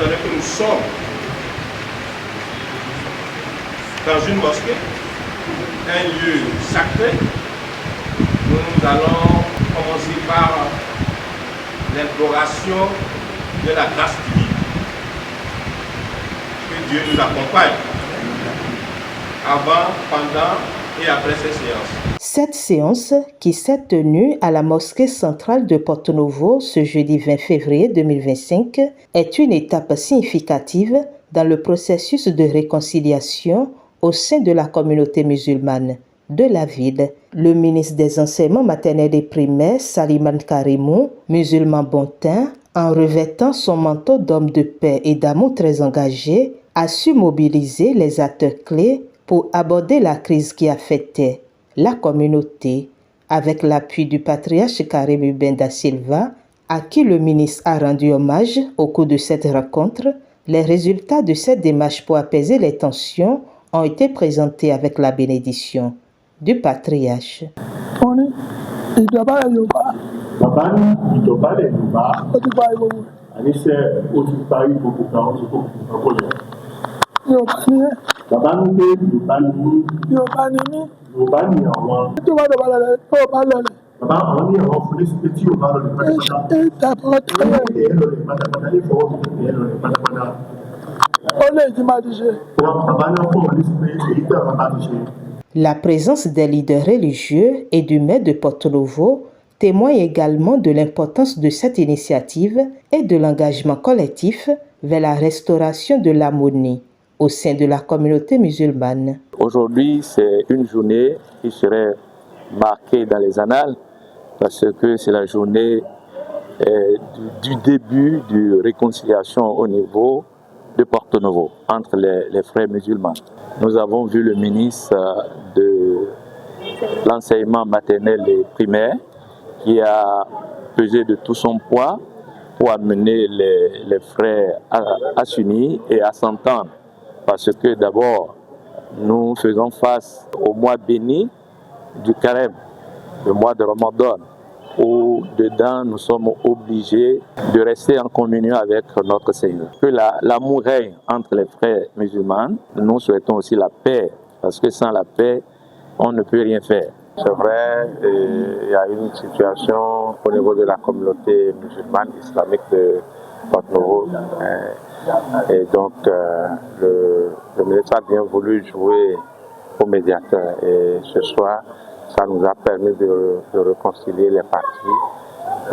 donné que nous sommes dans une mosquée, un lieu sacré, nous allons commencer par l'imploration de la grâce divine. Que Dieu nous accompagne avant, pendant et après ces séances. Cette séance, qui s'est tenue à la mosquée centrale de Porto Novo ce jeudi 20 février 2025, est une étape significative dans le processus de réconciliation au sein de la communauté musulmane de la ville. Le ministre des Enseignements maternels et primaires, Saliman Karimou, musulman bon teint, en revêtant son manteau d'homme de paix et d'amour très engagé, a su mobiliser les acteurs clés pour aborder la crise qui affectait la communauté, avec l'appui du patriarche Karim Benda Silva, à qui le ministre a rendu hommage au cours de cette rencontre. Les résultats de cette démarche pour apaiser les tensions ont été présentés avec la bénédiction du patriarche. La présence des leaders religieux et du maire de Porto Novo témoigne également de l'importance de cette initiative et de l'engagement collectif vers la restauration de l'harmonie au sein de la communauté musulmane. Aujourd'hui, c'est une journée qui serait marquée dans les annales parce que c'est la journée du début de réconciliation au niveau de Porto Novo entre les frères musulmans. Nous avons vu le ministre de l'enseignement maternel et primaire qui a pesé de tout son poids pour amener les frères à s'unir et à s'entendre. Parce que d'abord, nous faisons face au mois béni du carême, le mois de Ramadan, où dedans nous sommes obligés de rester en communion avec notre Seigneur. Que l'amour règne entre les frères musulmans. Nous souhaitons aussi la paix, parce que sans la paix, on ne peut rien faire. C'est vrai, il y a une situation au niveau de la communauté musulmane islamique de Porto Novo. Et donc, le ministre a bien voulu jouer au médiateur. Et ce soir, ça nous a permis de réconcilier les parties,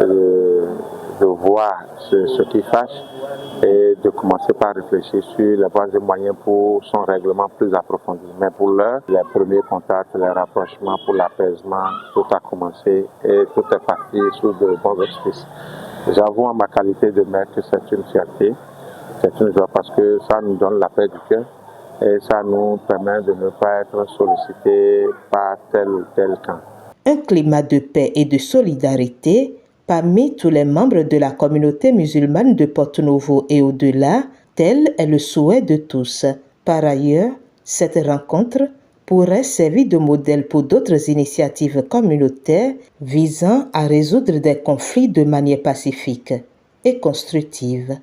de voir ce qui fâche et de commencer par réfléchir sur les voies et moyens pour son règlement plus approfondi. Mais pour l'heure, les premiers contacts, les rapprochements pour l'apaisement, tout a commencé et tout est parti sous de bons auspices. J'avoue en ma qualité de maître que c'est une fierté, c'est une joie parce que ça nous donne la paix du cœur et ça nous permet de ne pas être sollicités par tel ou tel camp. Un climat de paix et de solidarité parmi tous les membres de la communauté musulmane de Porto Novo et au-delà, tel est le souhait de tous. Par ailleurs, cette rencontre pourrait servir de modèle pour d'autres initiatives communautaires visant à résoudre des conflits de manière pacifique et constructive.